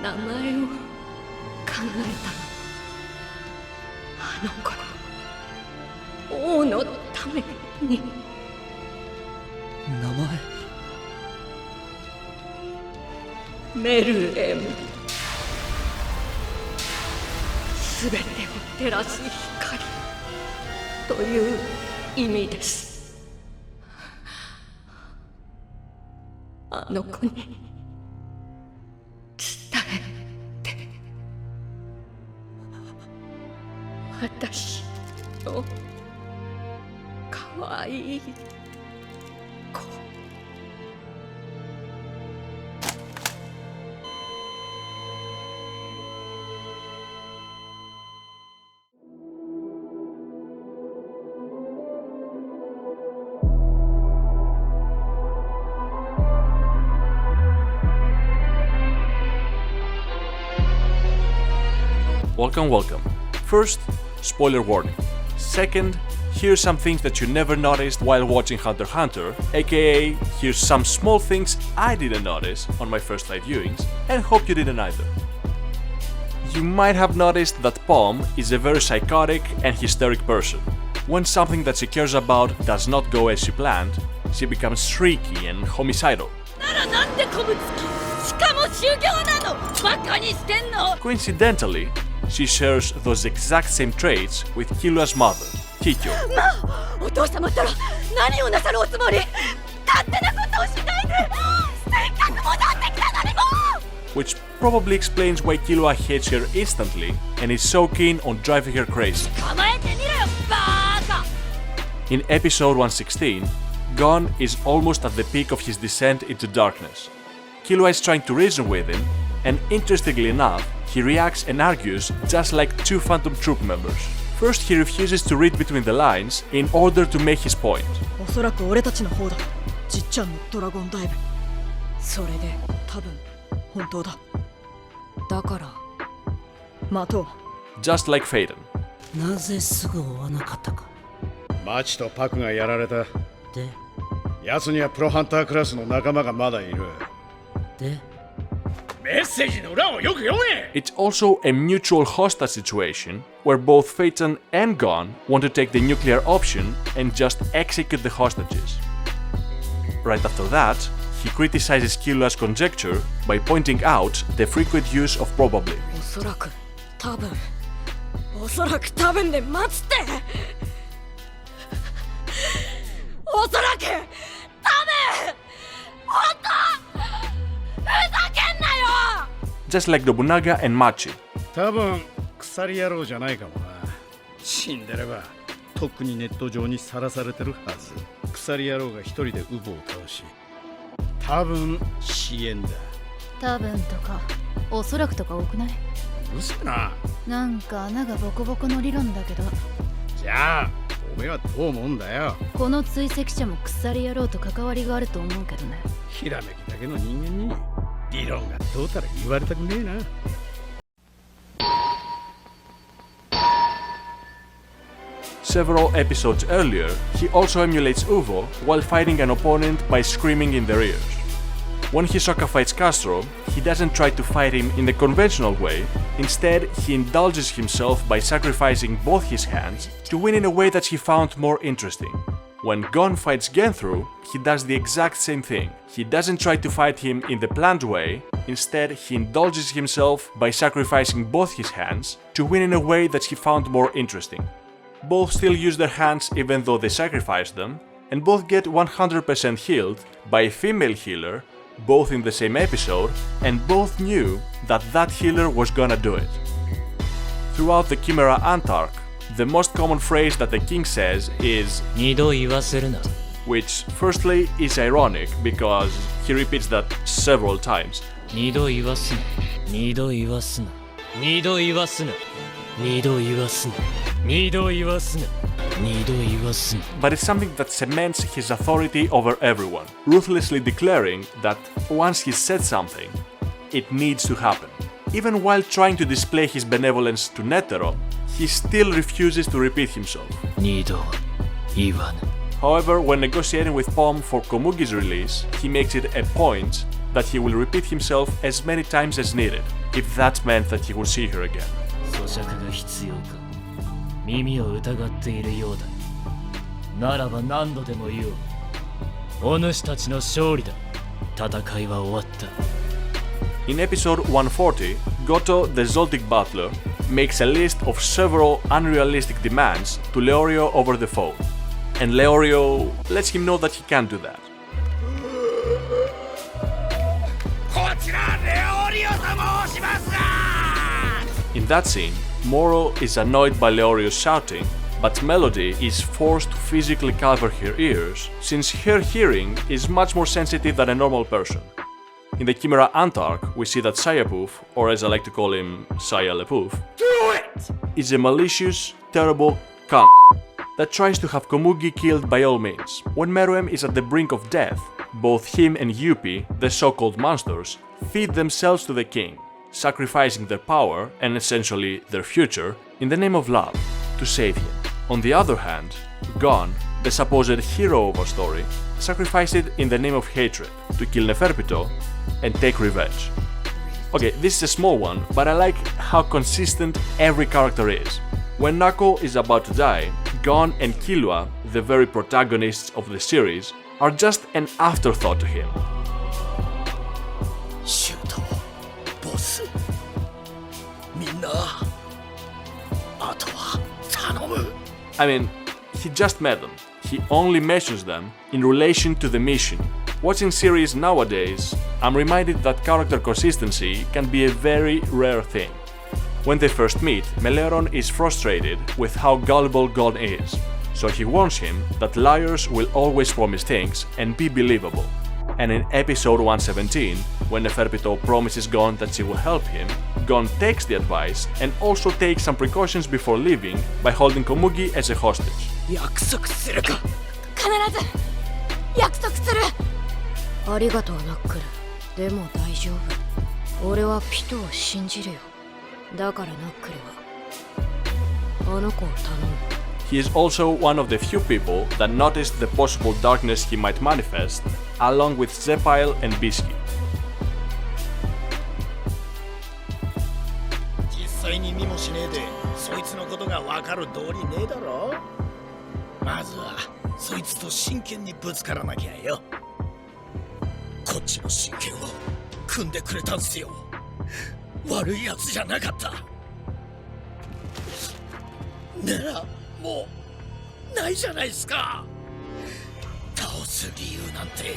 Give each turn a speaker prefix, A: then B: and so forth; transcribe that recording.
A: 名前を考えたあの頃王のために。
B: 名前
A: メルエム、すべてを照らす光という意味です。あの子に伝えて。私のかわいい子。
C: Welcome. First, spoiler warning. Second, here's some things that you never noticed while watching Hunter x Hunter, aka here's some small things I didn't notice on my first 5 viewings, and hope you didn't either. You might have noticed that Pom is a very psychotic and hysteric person. When something that she cares about does not go as she planned, she becomes shrieky and homicidal. Coincidentally, she shares those exact same traits with Killua's mother, Kikyo. Which probably explains why Killua hates her instantly and is so keen on driving her crazy. In episode 116, Gon is almost at the peak of his descent into darkness. Killua is trying to reason with him, and interestingly enough, he reacts and argues just like 2 Phantom Troop members. First, he refuses to read between the lines in order to make his point. Just like Phaeton.
B: なぜすぐ追わなかったか。
D: マチとパクがやられた。
B: で、
D: 奴にはプロハンタークラスの仲間がまだいる。
B: で、
D: メッセージの裏をよく読め。
C: It's also a mutual hostage situation where both Phaeton and Gon want to take the nuclear option and just execute the hostages. Right after that, he criticizes Killua's conjecture by pointing out the frequent use of probably.
A: おそらく多分で待つって。おそらく多分。本当。ふざけんなよ。
C: Just like Nobunaga and Machi.
D: 多分鎖野郎じゃないかもな。死んでればとっくにネット上にさらされてるはず。鎖野郎が一人でウボを倒し、多分支援だ。
E: 多分とかおそらくとか多くない？
D: うるせえな。
E: なんか穴がボコボコの理論だけど。
D: じゃあおめえはどう思うんだよ。
E: この追跡者も鎖野郎と関わりがあると思うけどね。
D: ひらめきだけの人間に理論がどうたら言われたくねえな。
C: Several episodes earlier, he also emulates Uvo while fighting an opponent by screaming in their ears. When Hisoka fights Castro, he doesn't try to fight him in the conventional way, instead he indulges himself by sacrificing both his hands to win in a way that he found more interesting. When Gon fights Genthru, he does the exact same thing. He doesn't try to fight him in the planned way, instead he indulges himself by sacrificing both his hands to win in a way that he found more interesting. Both still use their hands even though they sacrifice them, and both get 100% healed by a female healer, both in the same episode, and both knew that that healer was gonna do it. Throughout the Chimera Ant arc, the most common phrase that the king says is
B: 二度言わせるな。
C: which firstly is ironic because he repeats that several times.
B: 二度言わすな。二度言わすな。二度言わすな。二度言わすな。二度言わすな。二度言わすな。
C: But it's something that cements his authority over everyone, ruthlessly declaring that once he's said something, it needs to happen. Even while trying to display his benevolence to Netero, he still refuses to repeat himself.
B: 二度言わぬ。
C: However, when negotiating with Pom for Komugi's release, he makes it a point that he will repeat himself as many times as needed, if that meant that he would see her again.
B: 咀嚼が必要か。耳を疑っているようだ。ならば何度でも言おう。お主たちの勝利だ。戦いは終わった。
C: In episode 140, Goto, the Zoldyck butler, makes a list of several unrealistic demands to Leorio over the phone, and Leorio lets him know that he can't do that. In that scene, Moro is annoyed by Leorio's shouting, but Melody is forced to physically cover her ears since her hearing is much more sensitive than a normal person. In the Chimera Ant arc, we see that Sayapoof, or as I like to call him, Saya Lepoof, is a malicious, terrible cunt that tries to have Komugi killed by all means. When Meruem is at the brink of death, both him and Yuppie, the so-called monsters, feed themselves to the king, sacrificing their power and essentially their future in the name of love, to save him. On the other hand, Gon, the supposed hero of our story, sacrificed it in the name of hatred, to kill Neferpito and take revenge. Okay, this is a small one, but I like how consistent every character is. When Nako is about to die, Gon and Killua, the very protagonists of the series, are just an afterthought to him.
F: シュートボスみんなあとは頼む
C: I mean, he just met them. He only mentions them in relation to the mission. Watching series nowadays, I'm reminded that character consistency can be a very rare thing. When they first meet, Meleron is frustrated with how gullible Gon is, so he warns him that liars will always promise things and be believable. And in episode 117, when Neferpito promises Gon that she will help him, Gon takes the advice and also takes some precautions before leaving by holding Komugi as a hostage.
F: 約束するか
E: 必ず約束する。ありがとうナックル。でも大丈夫。俺はピトを信じるよ。だからナックルはあの子を頼む。
C: He is also one of the few people that noticed the possible darkness he might manifest, along with Zepile and Bisky.
F: 実際に見もしねえでそいつのことが分かる道理ねえだろまずはそいつと真剣にぶつからなきゃよこっちの真剣を組んでくれたんすよ悪いやつじゃなかったならもうないじゃないっすか倒す理由なんて